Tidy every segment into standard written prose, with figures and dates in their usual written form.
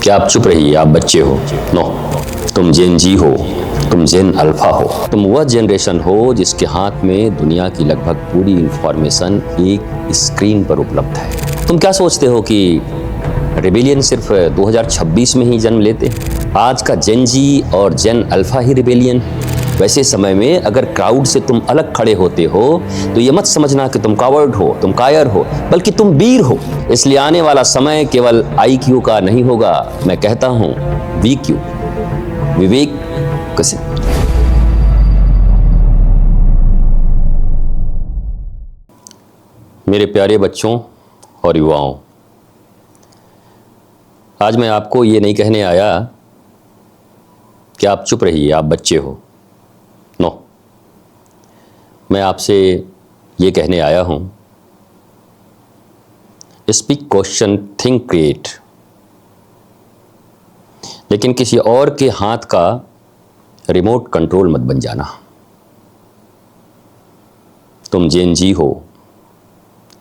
क्या आप चुप रहिए, आप बच्चे हो? नो, तुम जेन जी हो, तुम जेन अल्फा हो। तुम वह जनरेशन हो जिसके हाथ में दुनिया की लगभग पूरी इंफॉर्मेशन एक स्क्रीन पर उपलब्ध है। तुम क्या सोचते हो कि रिबेलियन सिर्फ 2026 में ही जन्म लेते हैं? आज का जेन जी और जेन अल्फा ही रिबेलियन है। वैसे समय में अगर क्राउड से तुम अलग खड़े होते हो तो ये मत समझना कि तुम कावर्ड हो, तुम कायर हो, बल्कि तुम वीर हो। इसलिए आने वाला समय केवल IQ का नहीं होगा, मैं कहता हूं VQ, विवेक कसे। मेरे प्यारे बच्चों और युवाओं, आज मैं आपको ये नहीं कहने आया कि आप चुप रहिए, आप बच्चे हो। नो, मैं आपसे ये कहने आया हूं स्पीक, क्वेश्चन, थिंक, क्रिएट। लेकिन किसी और के हाथ का रिमोट कंट्रोल मत बन जाना। तुम जेन जी हो,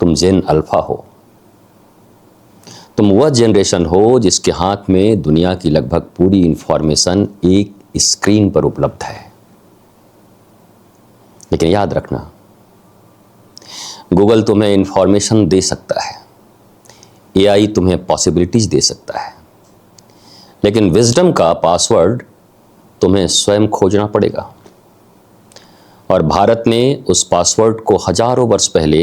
तुम जेन अल्फा हो। तुम वह जनरेशन हो जिसके हाथ में दुनिया की लगभग पूरी इंफॉर्मेशन एक स्क्रीन पर उपलब्ध है। लेकिन याद रखना, गूगल तुम्हें इंफॉर्मेशन दे सकता है, AI तुम्हें पॉसिबिलिटीज दे सकता है, लेकिन विजडम का पासवर्ड तुम्हें स्वयं खोजना पड़ेगा। और भारत ने उस पासवर्ड को हजारों वर्ष पहले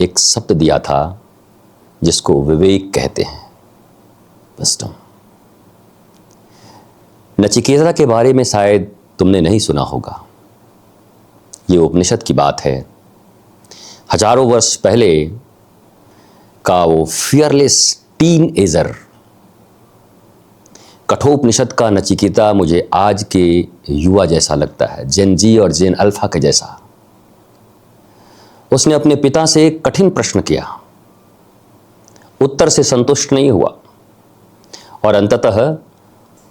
एक शब्द दिया था जिसको विवेक कहते हैं, विजडम। नचिकेता के बारे में शायद तुमने नहीं सुना होगा। ये उपनिषद की बात है। हजारों वर्ष पहले का वो फियरलेस टीन एजर। कठोपनिषद का नचिकेता मुझे आज के युवा जैसा लगता है, जेन जी और जेन अल्फा के जैसा। उसने अपने पिता से एक कठिन प्रश्न किया, उत्तर से संतुष्ट नहीं हुआ और अंततः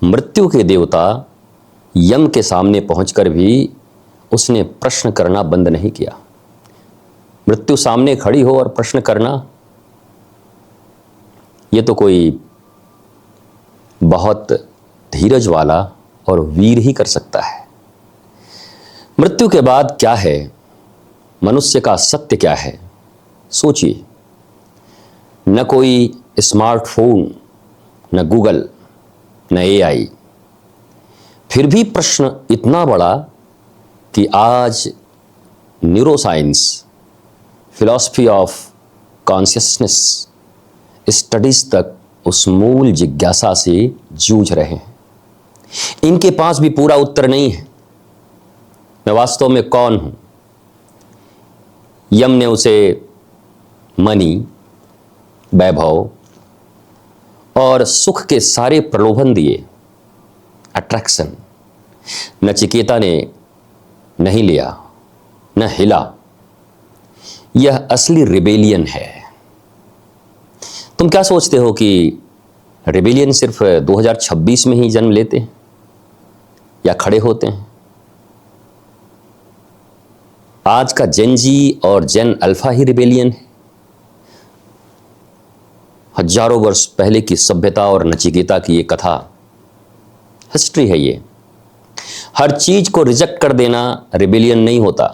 मृत्यु के देवता यम के सामने पहुंचकर भी उसने प्रश्न करना बंद नहीं किया। मृत्यु सामने खड़ी हो और प्रश्न करना, ये तो कोई बहुत धीरज वाला और वीर ही कर सकता है। मृत्यु के बाद क्या है, मनुष्य का सत्य क्या है, सोचिए। न कोई स्मार्टफोन, न गूगल, न AI। फिर भी प्रश्न इतना बड़ा कि आज neuroscience, philosophy of consciousness studies तक उस मूल जिज्ञासा से जूझ रहे हैं। इनके पास भी पूरा उत्तर नहीं है, मैं वास्तव में कौन हूं। यम ने उसे मनी, वैभव और सुख के सारे प्रलोभन दिए, अट्रैक्शन। नचिकेता ने नहीं लिया, न हिला। यह असली रिबेलियन है। तुम क्या सोचते हो कि रिबेलियन सिर्फ 2026 में ही जन्म लेते हैं या खड़े होते हैं? आज का जेन जी और जेन अल्फा ही रिबेलियन है। हजारों वर्ष पहले की सभ्यता और नचिकेता की ये कथा, हिस्ट्री है ये। हर चीज को रिजेक्ट कर देना रिबेलियन नहीं होता।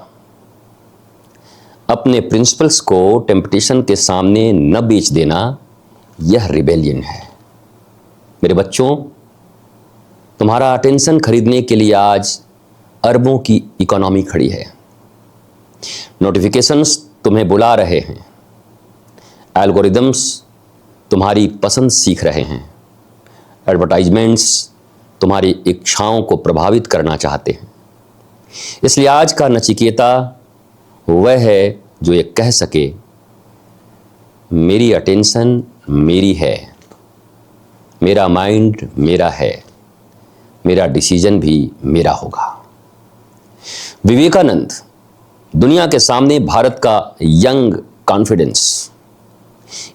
अपने प्रिंसिपल्स को टेम्पटेशन के सामने न बेच देना, यह रिबेलियन है। मेरे बच्चों, तुम्हारा अटेंशन खरीदने के लिए आज अरबों की इकोनॉमी खड़ी है। नोटिफिकेशंस तुम्हें बुला रहे हैं, एल्गोरिदम्स तुम्हारी पसंद सीख रहे हैं, एडवर्टाइजमेंट्स तुम्हारी इच्छाओं को प्रभावित करना चाहते हैं। इसलिए आज का नचिकेता वह है जो ये कह सके, मेरी अटेंशन मेरी है, मेरा माइंड मेरा है, मेरा डिसीजन भी मेरा होगा। विवेकानंद दुनिया के सामने भारत का यंग कॉन्फिडेंस।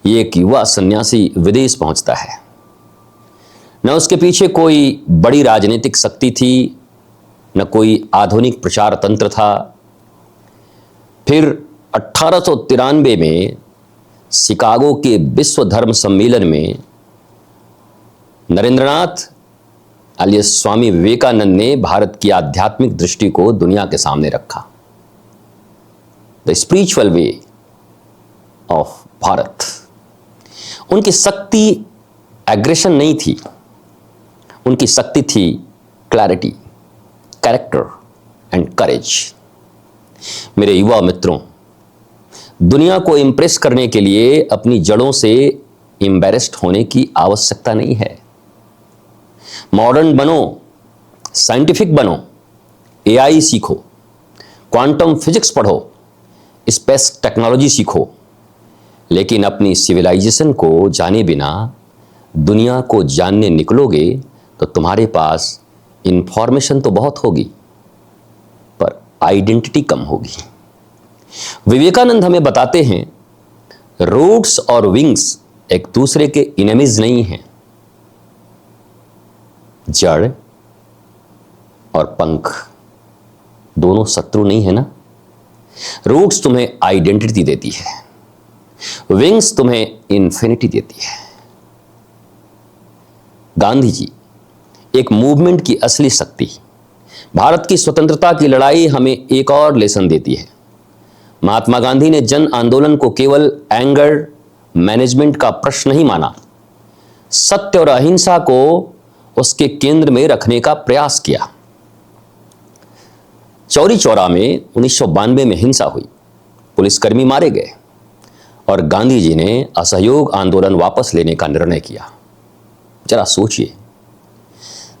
ये एक युवा सन्यासी विदेश पहुंचता है। न उसके पीछे कोई बड़ी राजनीतिक शक्ति थी, न कोई आधुनिक प्रचार तंत्र था। फिर 1893 में शिकागो के विश्व धर्म सम्मेलन में नरेंद्रनाथ alias स्वामी विवेकानंद ने भारत की आध्यात्मिक दृष्टि को दुनिया के सामने रखा। The spiritual way of Bharat. उनकी शक्ति एग्रेशन नहीं थी, उनकी शक्ति थी क्लैरिटी, कैरेक्टर एंड करेज। मेरे युवा मित्रों, दुनिया को इंप्रेस करने के लिए अपनी जड़ों से एम्बैरेस्ड होने की आवश्यकता नहीं है। मॉडर्न बनो, साइंटिफिक बनो, एआई सीखो, क्वांटम फिजिक्स पढ़ो, स्पेस टेक्नोलॉजी सीखो, लेकिन अपनी सिविलाइजेशन को जाने बिना दुनिया को जानने निकलोगे तो तुम्हारे पास इंफॉर्मेशन तो बहुत होगी पर आइडेंटिटी कम होगी। विवेकानंद हमें बताते हैं रूट्स और विंग्स एक दूसरे के इनेमीज नहीं हैं। जड़ और पंख दोनों शत्रु नहीं है ना। रूट्स तुम्हें आइडेंटिटी देती है, विंग्स तुम्हें इन्फिनिटी देती है। गांधी जी एक मूवमेंट की असली शक्ति। भारत की स्वतंत्रता की लड़ाई हमें एक और लेसन देती है। महात्मा गांधी ने जन आंदोलन को केवल एंगर मैनेजमेंट का प्रश्न नहीं माना, सत्य और अहिंसा को उसके केंद्र में रखने का प्रयास किया। चौरी चौरा में 1992 में हिंसा हुई, पुलिसकर्मी मारे गए और गांधी जी ने असहयोग आंदोलन वापस लेने का निर्णय किया। जरा सोचिए,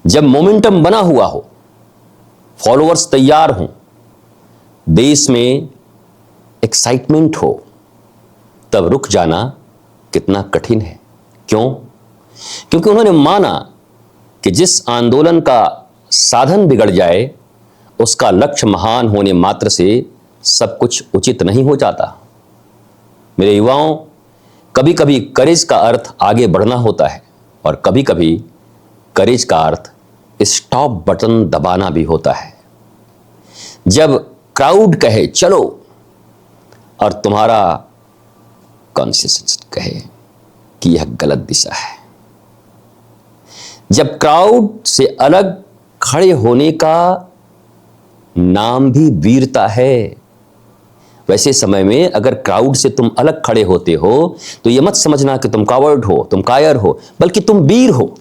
जब मोमेंटम बना हुआ हो, फॉलोअर्स तैयार हों, देश में एक्साइटमेंट हो, तब रुक जाना कितना कठिन है। क्यों? क्योंकि उन्होंने माना कि जिस आंदोलन का साधन बिगड़ जाए उसका लक्ष्य महान होने मात्र से सब कुछ उचित नहीं हो जाता। मेरे युवाओं, कभी कभी करेज का अर्थ आगे बढ़ना होता है और कभी कभी करेज का अर्थ स्टॉप बटन दबाना भी होता है। जब क्राउड कहे चलो और तुम्हारा कॉन्शियस कहे कि यह गलत दिशा है, जब क्राउड से अलग खड़े होने का नाम भी वीरता है, वैसे समय में अगर क्राउड से तुम अलग खड़े होते हो तो यह मत समझना कि तुम कावर्ड हो, तुम कायर हो, बल्कि तुम वीर हो।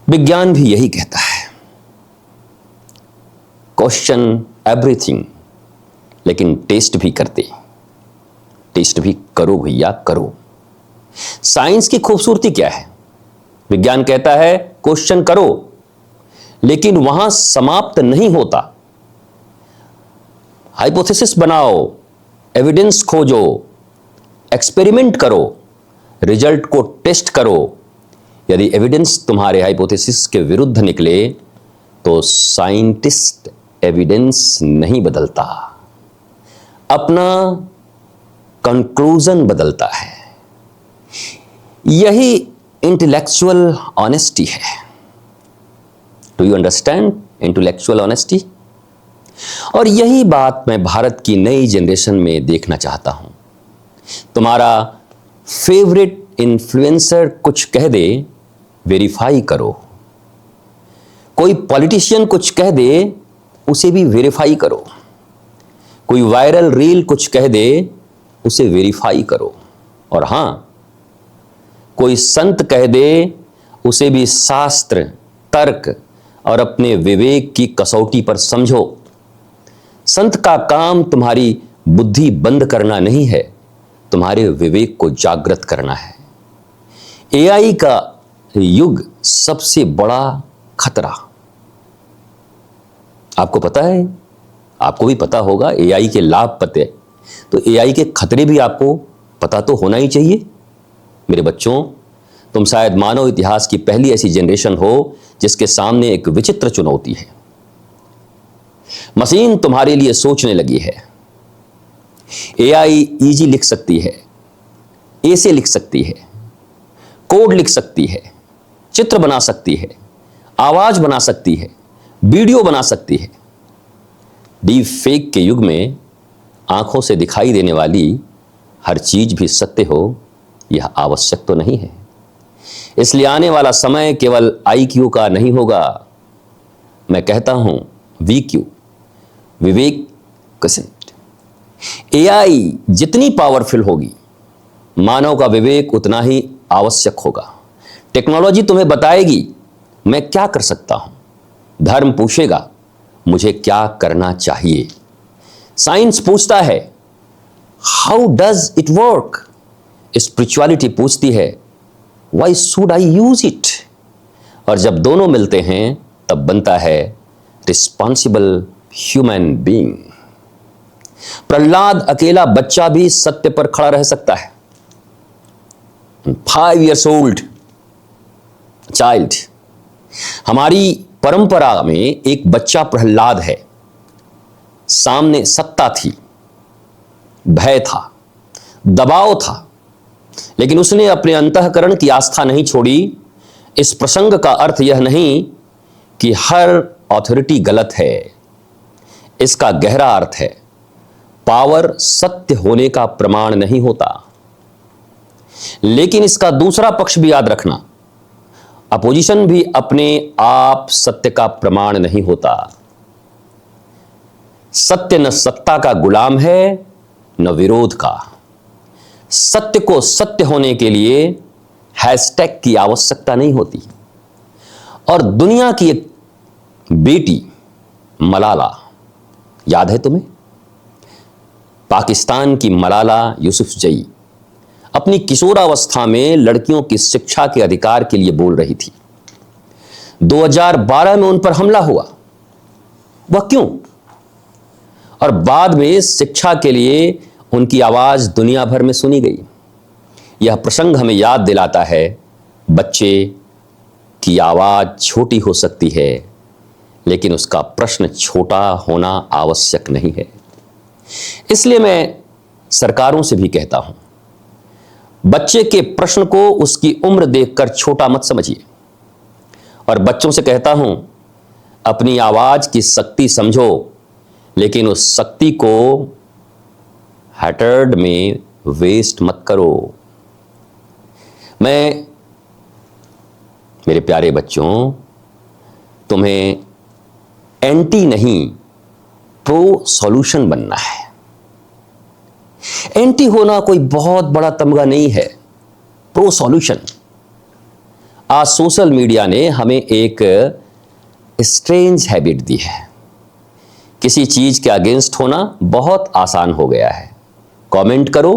विज्ञान भी यही कहता है, क्वेश्चन एवरीथिंग, लेकिन टेस्ट भी करते, टेस्ट भी करो भैया करो। साइंस की खूबसूरती क्या है? विज्ञान कहता है क्वेश्चन करो, लेकिन वहां समाप्त नहीं होता। हाइपोथेसिस बनाओ, एविडेंस खोजो, एक्सपेरिमेंट करो, रिजल्ट को टेस्ट करो। यदि एविडेंस तुम्हारे हाइपोथेसिस के विरुद्ध निकले तो साइंटिस्ट एविडेंस नहीं बदलता, अपना कंक्लूजन बदलता है। यही इंटेलेक्चुअल ऑनेस्टी है। Do you understand intellectual honesty? और यही बात मैं भारत की नई जनरेशन में देखना चाहता हूं। तुम्हारा फेवरेट इन्फ्लुएंसर कुछ कह दे, वेरीफाई करो। कोई पॉलिटिशियन कुछ कह दे, उसे भी वेरीफाई करो। कोई वायरल रील कुछ कह दे, उसे वेरीफाई करो। और हां, कोई संत कह दे, उसे भी शास्त्र, तर्क और अपने विवेक की कसौटी पर समझो। संत का काम तुम्हारी बुद्धि बंद करना नहीं है, तुम्हारे विवेक को जागृत करना है। एआई का युग सबसे बड़ा खतरा, आपको पता है, आपको भी पता होगा। एआई के लाभ पते, तो एआई के खतरे भी आपको पता तो होना ही चाहिए। मेरे बच्चों, तुम शायद मानव इतिहास की पहली ऐसी जनरेशन हो जिसके सामने एक विचित्र चुनौती है। मशीन तुम्हारे लिए सोचने लगी है। एआई इजी लिख सकती है, ए से लिख सकती है, कोड लिख सकती है, चित्र बना सकती है, आवाज बना सकती है, वीडियो बना सकती है। डीप फेक के युग में आंखों से दिखाई देने वाली हर चीज भी सत्य हो, यह आवश्यक तो नहीं है। इसलिए आने वाला समय केवल IQ का नहीं होगा, मैं कहता हूं VQ, विवेक क्वोशिएंट। AI जितनी पावरफुल होगी, मानव का विवेक उतना ही आवश्यक होगा। टेक्नोलॉजी तुम्हें बताएगी मैं क्या कर सकता हूं, धर्म पूछेगा मुझे क्या करना चाहिए, साइंस पूछता है how does it work, spirituality पूछती है why should I use it. और जब दोनों मिलते हैं तब बनता है रिस्पॉन्सिबल ह्यूमन बीइंग। प्रहलाद अकेला बच्चा भी सत्य पर खड़ा रह सकता है। 5 years old चाइल्ड। हमारी परंपरा में एक बच्चा प्रहलाद है। सामने सत्ता थी, भय था, दबाव था, लेकिन उसने अपने अंतःकरण की आस्था नहीं छोड़ी। इस प्रसंग का अर्थ यह नहीं कि हर अथॉरिटी गलत है, इसका गहरा अर्थ है पावर सत्य होने का प्रमाण नहीं होता। लेकिन इसका दूसरा पक्ष भी याद रखना, अपोजिशन भी अपने आप सत्य का प्रमाण नहीं होता। सत्य न सत्ता का गुलाम है न विरोध का। सत्य को सत्य होने के लिए हैशटैग की आवश्यकता नहीं होती। और दुनिया की एक बेटी मलाला, याद है तुम्हें? पाकिस्तान की मलाला यूसुफजई अपनी किशोरावस्था में लड़कियों की शिक्षा के अधिकार के लिए बोल रही थी। 2012 में उन पर हमला हुआ। वह क्यों? और बाद में शिक्षा के लिए उनकी आवाज दुनिया भर में सुनी गई। यह प्रसंग हमें याद दिलाता है बच्चे की आवाज छोटी हो सकती है, लेकिन उसका प्रश्न छोटा होना आवश्यक नहीं है। इसलिए मैं सरकारों से भी कहता हूं, बच्चे के प्रश्न को उसकी उम्र देखकर छोटा मत समझिए। और बच्चों से कहता हूं, अपनी आवाज की शक्ति समझो, लेकिन उस शक्ति को हैटर्ड में वेस्ट मत करो। मैं मेरे प्यारे बच्चों, तुम्हें एंटी नहीं प्रो सॉल्यूशन बनना है। एंटी होना कोई बहुत बड़ा तमगा नहीं है, प्रो सॉल्यूशन। आज सोशल मीडिया ने हमें एक स्ट्रेंज हैबिट दी है। किसी चीज के अगेंस्ट होना बहुत आसान हो गया है। कमेंट करो,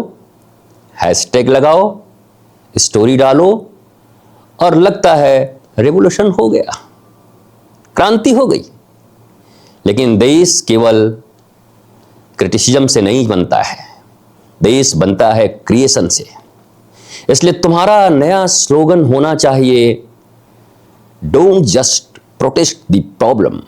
हैशटैग लगाओ, स्टोरी डालो और लगता है रेवोल्यूशन हो गया, क्रांति हो गई। लेकिन देश केवल क्रिटिसिज्म से नहीं बनता है, देश बनता है क्रिएशन से। इसलिए तुम्हारा नया स्लोगन होना चाहिए, don't just protest the problem,